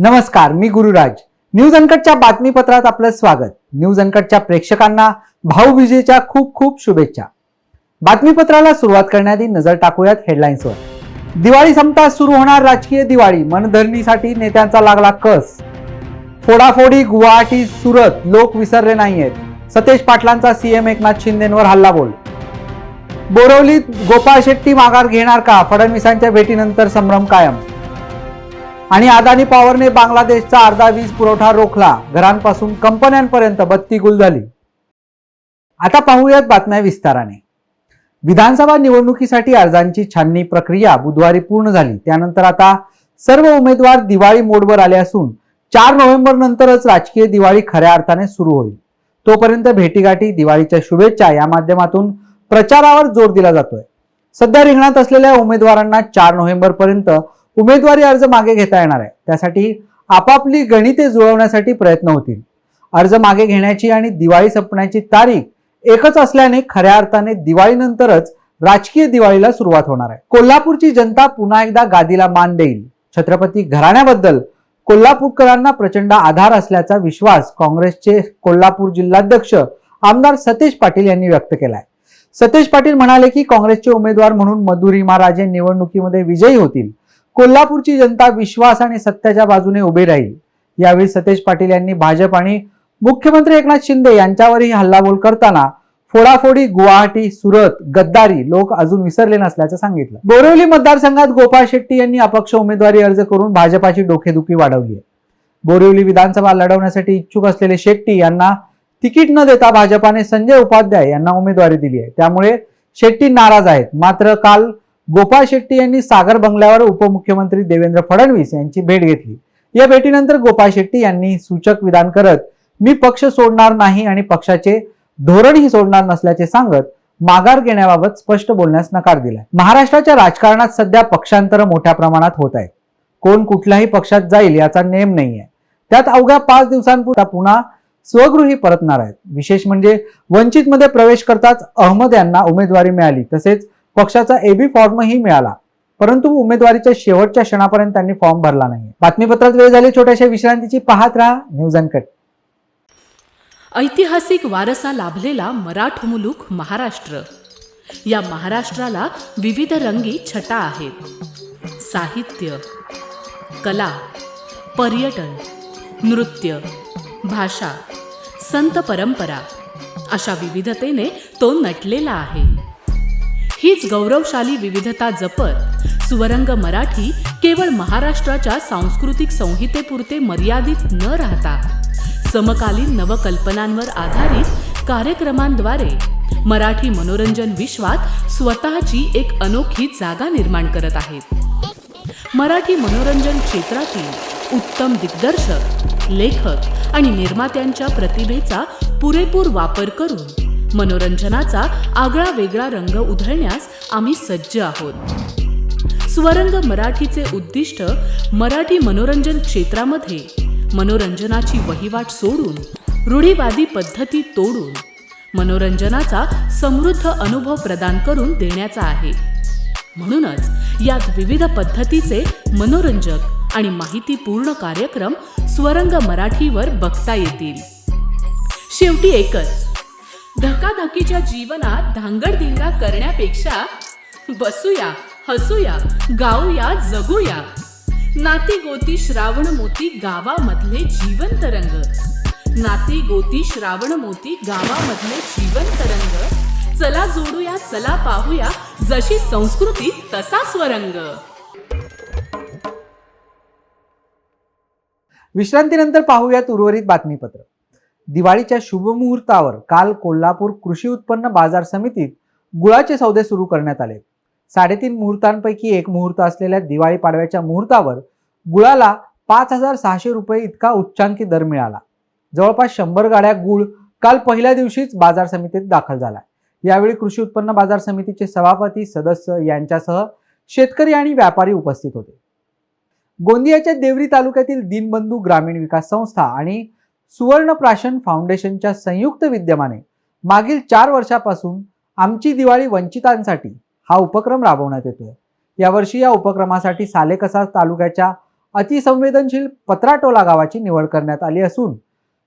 नमस्कार, मी गुरुराज. न्यूज अनकटच्या बातमीपत्रात आपलं स्वागत. न्यूज अनकटच्या प्रेक्षकांना भाऊबीजेच्या खूप खूप शुभेच्छा. बातमीपत्राला सुरुवात करण्याआधी नजर टाकूयात हेडलाईन्सवर. दिवाळी संपता सुरू होणार राजकीय दिवाळी, मनधरणीसाठी नेत्यांचा लागला कस. फोडाफोडी गुवाहाटी सुरत, लोक विसरले नाहीयेत. सतेज पाटलांचा सीएम एकनाथ शिंदेंवर हल्लाबोल. बोरिवलीत गोपाळ शेट्टी माघार घेणार का? फडणवीसांच्या भेटीनंतर संभ्रम कायम. आणि अदानी पॉवरने बांगलादेशचा अर्धा वीज पुरवठा रोखला. घरांपासून कंपन्यांपर्यंत बत्ती गुल झाली. आता पाहूयात बातम्या विस्ताराने. विधानसभा निवडणुकीसाठी अर्जांची छाननी प्रक्रिया बुधवारी पूर्ण झाली. त्यानंतर आता सर्व उमेदवार दिवाळी मोडवर आले असून 4 नोव्हेंबर नंतरच राजकीय दिवाळी खऱ्या अर्थाने सुरू होईल. तोपर्यंत भेटीगाठी, दिवाळीच्या शुभेच्छा या माध्यमातून प्रचारावर जोर दिला जातोय. सध्या रिंगणात असलेल्या उमेदवारांना 4 नोव्हेंबर पर्यंत उमेदवारी अर्ज मागे घेता येणार आहे. त्यासाठी आपापली गणिते जुळवण्यासाठी प्रयत्न होतील. अर्ज मागे घेण्याची आणि दिवाळी संपण्याची तारीख एकच असल्याने खऱ्या अर्थाने दिवाळीनंतरच राजकीय दिवाळीला सुरुवात होणार आहे. कोल्हापूरची जनता पुन्हा एकदा गादीला मान देईल. छत्रपती घराण्याबद्दल कोल्हापूरकरांना प्रचंड आधार असल्याचा विश्वास काँग्रेसचे कोल्हापूर जिल्हाध्यक्ष आमदार सतेज पाटील यांनी व्यक्त केलाय. सतेज पाटील म्हणाले की काँग्रेसचे उमेदवार म्हणून मधुरिमा राजे निवडणुकीमध्ये विजयी होतील. कोल्हापूरची जनता विश्वास आणि सत्याच्या बाजूने उभी राहील. यावेळी सतेज पाटील यांनी भाजप आणि मुख्यमंत्री एकनाथ शिंदे यांच्यावरही हल्लाबोल करताना फोडाफोडी गुवाहाटी सुरत, गद्दारी लोक अजून विसरले नसल्याचं सांगितलं. बोरिवली मतदारसंघात गोपाळ शेट्टी यांनी अपक्ष उमेदवारी अर्ज करून भाजपाची डोकेदुखी वाढवली आहे. बोरिवली विधानसभा लढवण्यासाठी इच्छुक असलेले शेट्टी यांना तिकीट न देता भाजपाने संजय उपाध्याय यांना उमेदवारी दिली आहे. त्यामुळे शेट्टी नाराज आहेत. मात्र काल गोपाळ शेट्टी यांनी सागर बंगल्यावर उपमुख्यमंत्री देवेंद्र फडणवीस यांची भेट घेतली. या भेटीनंतर गोपाळ शेट्टी यांनी सूचक विधान करत मी पक्ष सोडणार नाही आणि पक्षाचे धोरणही सोडणार नसल्याचे सांगत माघार घेण्याबाबत स्पष्ट बोलण्यास नकार दिलाय. महाराष्ट्राच्या राजकारणात सध्या पक्षांतर मोठ्या प्रमाणात होत आहेत. कोण कुठल्याही पक्षात जाईल याचा नेम नाहीये. त्यात अवघ्या 5 दिवसांपूर्वी पुन्हा स्वगृही परतणार आहेत. विशेष म्हणजे वंचित मध्ये प्रवेश करताच अहमद यांना उमेदवारी मिळाली. तसेच पक्षाचा एबी फॉर्मही मिळाला. परंतु उमेदवारीच्या शेवटच्या क्षणापर्यंत त्यांनी फॉर्म भरला नाही. बातमीपत्रात वेळ झाली छोट्याशा विश्रांतीची. पाहत राहा न्यूज अनकट. ऐतिहासिक वारसा लाभलेला मराठ मुलूक महाराष्ट्र. या महाराष्ट्राला विविध रंगी छटा आहेत. साहित्य, कला, पर्यटन, नृत्य, भाषा, संत परंपरा अशा विविधतेने तो नटलेला आहे. हीच गौरवशाली विविधता जपत सुवरंग मराठी केवळ महाराष्ट्राच्या सांस्कृतिक संहितेपुरते मर्यादित न राहता समकालीन नवकल्पनांवर आधारित कार्यक्रमांद्वारे मराठी मनोरंजन विश्वात स्वतःची एक अनोखी जागा निर्माण करत आहेत. मराठी मनोरंजन क्षेत्रातील उत्तम दिग्दर्शक, लेखक आणि निर्मात्यांच्या प्रतिभेचा पुरेपूर वापर करून मनोरंजनाचा आगळा वेगळा रंग उधळण्यास आम्ही सज्ज आहोत. स्वरंग मराठीचे उद्दिष्ट मराठी मनोरंजन क्षेत्रामध्ये मनोरंजनाची वहिवाट सोडून, रूढीवादी पद्धती तोडून मनोरंजनाचा समृद्ध अनुभव प्रदान करून देण्याचा आहे. म्हणूनच यात विविध पद्धतीचे मनोरंजक आणि माहितीपूर्ण कार्यक्रम स्वरंग मराठीवर बघता येतील. शेवटी एकच, धकाधकीच्या जीवनात धांगडधिंगा करण्यापेक्षा बसूया, हसूया, गाऊया, जगूया. नाती गोती श्रावण मोती गावामधले जिवंत रंग. नाती गोती श्रावण मोती गावामधले जिवंत रंग. चला जोडूया, चला पाहूया, जशी संस्कृती तसा स्वरंग. विश्रांतीनंतर पाहूयात उर्वरित बातमीपत्र. दिवाळीच्या शुभमुहूर्तावर काल कोल्हापूर कृषी उत्पन्न बाजार समितीत गुळाचे सौदे सुरू करण्यात आले. 3.5 मुहूर्तांपैकी एक मुहूर्त असलेल्या दिवाळी पाडव्याच्या मुहूर्तावर गुळाला 5,600 रुपये इतका उच्चांकी दर मिळाला. जवळपास 100 गाड्या गुळ काल पहिल्या दिवशीच बाजार समितीत दाखल झाला. यावेळी कृषी उत्पन्न बाजार समितीचे सभापती, सदस्य यांच्यासह शेतकरी आणि व्यापारी उपस्थित होते. गोंदियाच्या देवरी तालुक्यातील दीनबंधू ग्रामीण विकास संस्था आणि सुवर्णप्राशन फाउंडेशनच्या संयुक्त विद्यमाने मागील 4 वर्षापासून आमची दिवाळी वंचितांसाठी हा उपक्रम राबवण्यात येतोय. यावर्षी या उपक्रमासाठी सालेकसा तालुक्याच्या अतिसंवेदनशील पत्राटोला गावाची निवड करण्यात आली असून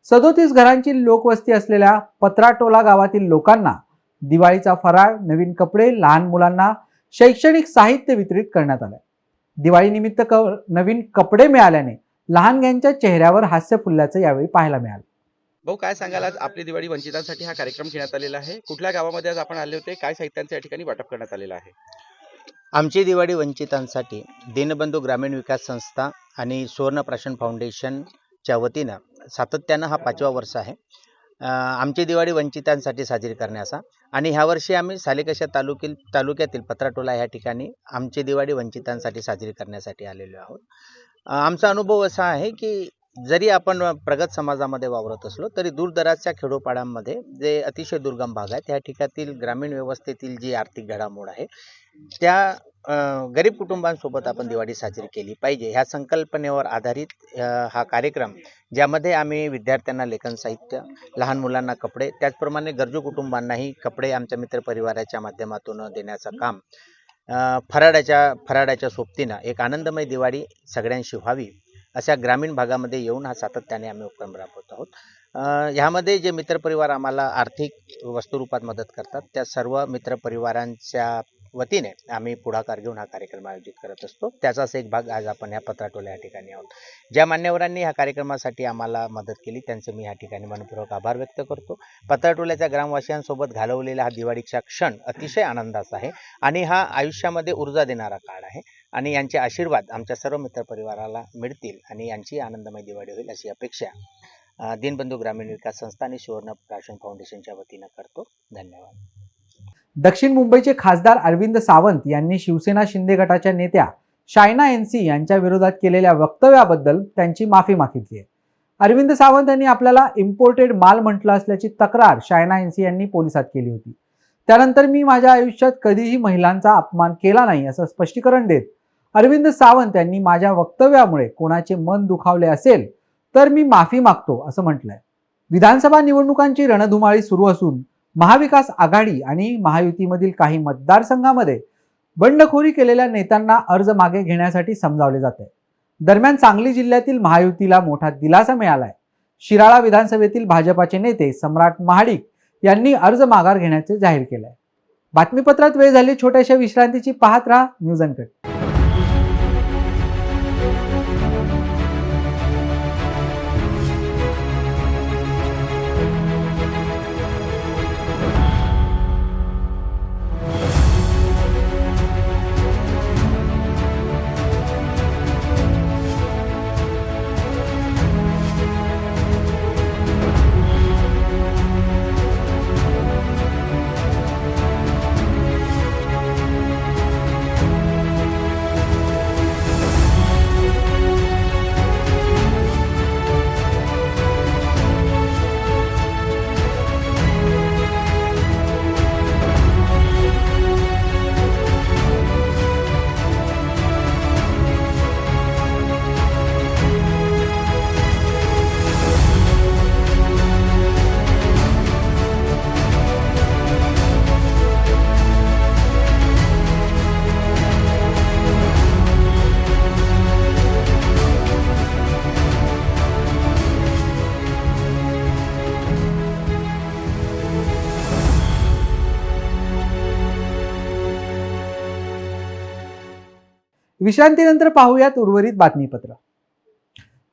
37 घरांची लोकवस्ती असलेल्या पत्राटोला गावातील लोकांना दिवाळीचा फराळ, नवीन कपडे, लहान मुलांना शैक्षणिक साहित्य वितरित करण्यात आले. दिवाळीनिमित्त नवीन कपडे मिळाल्याने लहानग्यांच्या चेहऱ्यावर हास्य फुलल्याचं यावेळी पाहायला मिळालं. भाऊ, काय सांगाल, आज आपली दिवाळी वंचितांसाठी हा कार्यक्रम घेण्यात आलेला आहे. कुठल्या गावामध्ये आज आपण आले होते? काय साहित्यांचं या ठिकाणी वाटप करण्यात आलेलं आहे? आमची दिवाळी वंचितांसाठी दीनबंधू ग्रामीण विकास संस्था आणि सुवर्णप्राशन फाउंडेशनच्या वतीनं सातत्यानं हा 5वा वर्ष आहे आमची दिवाळी वंचितांसाठी साजरी करण्याचा. आणि ह्या वर्षी आम्ही सालेकशा तालुक्यातील पत्राटोला ह्या ठिकाणी आमची दिवाळी वंचितांसाठी साजरी करण्यासाठी आलेलो आहोत. आमचा अनुभव असा आहे की जरी आपण प्रगत समाजामध्ये वावरत असलो तरी दूरदराजच्या खेडोपाड्यांमध्ये जे अतिशय दुर्गम भाग आहेत त्या ठिकाणातील ग्रामीण व्यवस्थेतील जी आर्थिक घडामोड आहे त्या गरीब कुटुंबांसोबत आपण दिवाळी साजरी केली पाहिजे ह्या संकल्पनेवर आधारित हा कार्यक्रम, ज्यामध्ये आम्ही विद्यार्थ्यांना लेखन साहित्य, लहान मुलांना कपडे, त्याचप्रमाणे गरजू कुटुंबांनाही कपडे आमच्या मित्रपरिवाराच्या माध्यमातून देण्याचं काम, फराळाच्या सोबतीनं एक आनंदमय दिवाळी सगळ्यांशी व्हावी अशा ग्रामीण भागामध्ये येऊन हा सातत्याने आम्ही उपक्रम राबवत आहोत. ह्यामध्ये जे मित्रपरिवार आम्हाला आर्थिक वस्तुरूपात मदत करतात त्या सर्व मित्रपरिवारांच्या वतीने आम्ही पुढाकार घेऊन हा कार्यक्रम आयोजित करत असतो. त्याचाच एक भाग आज आपण ह्या पत्राटोला या ठिकाणी आहोत. ज्या मान्यवरांनी ह्या कार्यक्रमासाठी आम्हाला मदत केली त्यांचे मी ह्या ठिकाणी मनपूर्वक आभार व्यक्त करतो. पत्राटोल्याच्या ग्रामवासियांसोबत घालवलेला हा दिवाळीचा क्षण अतिशय आनंदाचा आहे आणि हा आयुष्यामध्ये ऊर्जा देणारा काळ आहे आणि यांचे आशीर्वाद आमच्या सर्व मित्रपरिवाराला मिळतील आणि यांची आनंदमय दिवाळी होईल अशी अपेक्षा दीनबंधू ग्रामीण विकास संस्था आणि सुवर्णप्राशन फाउंडेशनच्या वतीनं करतो. धन्यवाद. दक्षिण मुंबईचे खासदार अरविंद सावंत यांनी शिवसेना शिंदे गटाच्या नेत्या शायना एनसी यांच्या विरोधात केलेल्या वक्तव्याबद्दल त्यांची माफी मागितली आहे. अरविंद सावंत यांनी आपल्याला इम्पोर्टेड माल म्हटलं असल्याची तक्रार शायना एनसी यांनी पोलिसात केली होती. त्यानंतर मी माझ्या आयुष्यात कधीही महिलांचा अपमान केला नाही असं स्पष्टीकरण देत अरविंद सावंत यांनी माझ्या वक्तव्यामुळे कोणाचे मन दुखावले असेल तर मी माफी मागतो असं म्हटलंय. विधानसभा निवडणुकांची रणधुमाळी सुरू असून महाविकास आघाडी आणि महायुतीमधील काही मतदारसंघामध्ये बंडखोरी केलेल्या नेत्यांना अर्ज मागे घेण्यासाठी समजावले जाते. दरम्यान सांगली जिल्ह्यातील महायुतीला मोठा दिलासा मिळालाय. शिराळा विधानसभेतील भाजपाचे नेते सम्राट महाडिक यांनी अर्ज माघार घेण्याचे जाहीर केलंय. बातमीपत्रात वेळ झाली छोट्याशा विश्रांतीची. पाहत राहा न्यूज अनकट. विश्रांतीनंतर पाहूयात उर्वरित बातमीपत्र.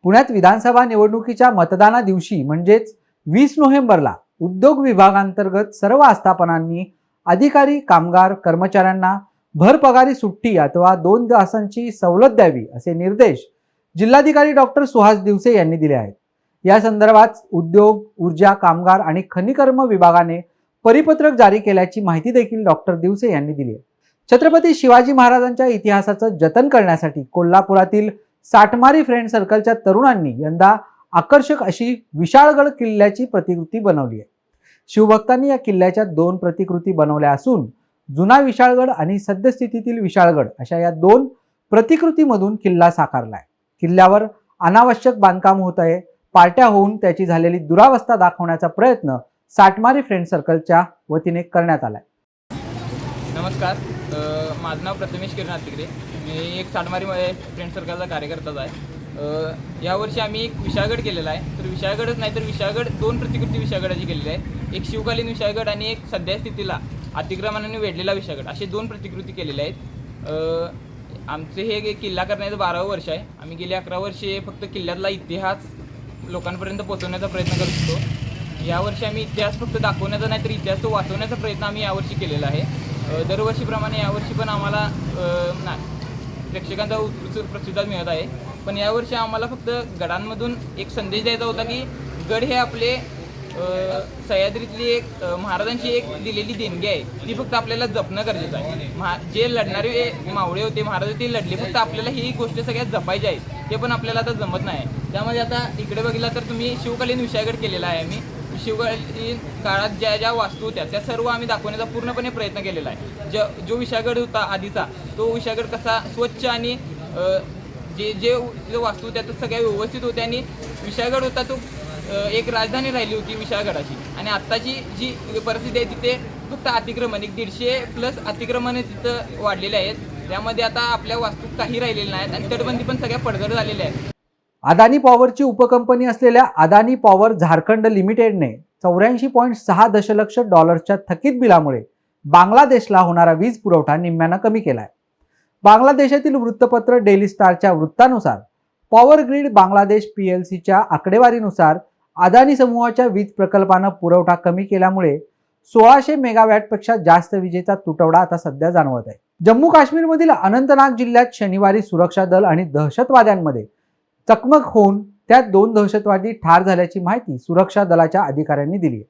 पुण्यात विधानसभा निवडणुकीच्या मतदाना दिवशी म्हणजेच 20 नोव्हेंबरला उद्योग विभागांतर्गत सर्व आस्थापनांनी अधिकारी, कामगार, कर्मचाऱ्यांना भरपगारी सुट्टी अथवा 2 तासांची सवलत द्यावी असे निर्देश जिल्हाधिकारी डॉक्टर सुहास दिवसे यांनी दिले आहेत. या संदर्भात उद्योग, ऊर्जा, कामगार आणि खनिकर्म विभागाने परिपत्रक जारी केल्याची माहिती देखील डॉक्टर दिवसे यांनी दिली आहे. छत्रपती शिवाजी महाराजांच्या इतिहासाचं जतन करण्यासाठी कोल्हापुरातील साठमारी फ्रेंड सर्कलच्या तरुणांनी यंदा आकर्षक अशी विशाळगड किल्ल्याची प्रतिकृती बनवली आहे. शिवभक्तांनी या किल्ल्याच्या 2 प्रतिकृती बनवल्या असून जुना विशाळगड आणि सद्यस्थितीतील विशाळगड अशा या 2 प्रतिकृतीमधून किल्ला साकारलाय. किल्ल्यावर अनावश्यक बांधकाम होत आहे. पार्ट्या होऊन त्याची झालेली दुरावस्था दाखवण्याचा प्रयत्न साठमारी फ्रेंड सर्कलच्या वतीने करण्यात आलाय. नमस्कार. माझं नाव प्रथमेश किरण अतिग्रे. मी एक साठमारी फ्रेंड सर्कलचा कार्यकर्ताच आहे. यावर्षी आम्ही एक विशाळगड केलेला आहे. तर विशाळगडच नाही तर विशाळगड 2 प्रतिकृती विशाळगडाची केलेली आहे. एक शिवकालीन विशाळगड आणि एक सध्या स्थितीला अतिक्रमणाने वेढलेला विशाळगड, असे 2 प्रतिकृती केलेल्या आहेत. आमचे हे किल्ला करण्याचं 12वं वर्ष आहे. आम्ही गेली 11 वर्षे फक्त किल्ल्यातला इतिहास लोकांपर्यंत पोहोचवण्याचा प्रयत्न करत होतो. यावर्षी आम्ही इतिहास फक्त दाखवण्याचा नाही तर इतिहास तो वाचवण्याचा प्रयत्न आम्ही यावर्षी केलेला आहे. दरवर्षीप्रमाणे यावर्षी पण आम्हाला प्रेक्षकांचा उत्कृष्ट प्रतिसाद मिळत आहे. पण यावर्षी आम्हाला फक्त गडांमधून एक संदेश द्यायचा होता की गड हे आपले सह्याद्रीतली एक महाराजांची एक दिलेली देणगी आहे, ती फक्त आपल्याला जपणं गरजेचं आहे. जे लढणारे मावळे होते महाराज ते लढले, फक्त आपल्याला ही गोष्ट सगळ्यात जपायची आहे. ते पण आपल्याला आता जमत नाही. त्यामध्ये आता इकडे बघितला तर तुम्ही शिवकालीन विशाळगड केलेला आहे. आम्ही शिवकालीन काळात ज्या ज्या वास्तू होत्या त्या सर्व आम्ही दाखवण्याचा पूर्णपणे प्रयत्न केलेला आहे. जो विशाळगड होता आधीचा, तो विशाळगड कसा स्वच्छ आणि जे वास्तू होत्या त्या सगळ्या व्यवस्थित होत्या आणि विशाळगड होता तो एक राजधानी राहिली होती विशाळगडाची. आणि आत्ताची जी परिस्थिती आहे तिथे फक्त अतिक्रमण 150+ अतिक्रमणे तिथं वाढलेले आहेत. त्यामध्ये आता आपल्या वास्तू काही राहिलेल्या नाहीत आणि तटबंदी पण सगळ्या पडझड झालेल्या आहेत. अदानी पॉवरची उपकंपनी असलेल्या अदानी पॉवर झारखंड लिमिटेडने 84.6 दशलक्ष डॉलर्सच्या थकीत बिलामुळे बांगलादेशला होणारा वीज पुरवठा निम्म्यानं कमी केलाय. बांगलादेशातील वृत्तपत्र डेली स्टारच्या वृत्तानुसार पॉवर ग्रीड बांगलादेश PLCच्या आकडेवारीनुसार अदानी समूहाच्या वीज प्रकल्पानं पुरवठा कमी केल्यामुळे 1600 मेगावॅटपेक्षा जास्त विजेचा तुटवडा आता सध्या जाणवत आहे. जम्मू काश्मीरमधील अनंतनाग जिल्ह्यात शनिवारी सुरक्षा दल आणि दहशतवाद्यांमध्ये चकमक होऊन त्यात 2 दहशतवादी ठार झाल्याची माहिती सुरक्षा दलाच्या अधिकाऱ्यांनी दिली आहे.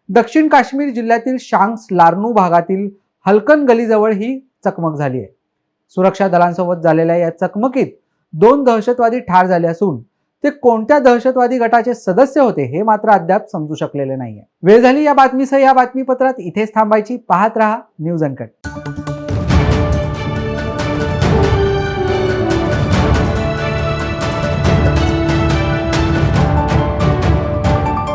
दक्षिण काश्मीर जिल्ह्यातील शांग्स लार्नू भागातील हलकन गलीजवळ ही चकमक झाली आहे. सुरक्षा दलांसोबत झालेल्या या चकमकीत 2 दहशतवादी ठार झाले असून ते कोणत्या दहशतवादी गटाचे सदस्य होते हे मात्र अद्याप समजू शकलेले नाहीये. वेळ झाली या बातमीसह या बातमीपत्रात इथेच थांबायची. पाहत रहा न्यूज अनकट.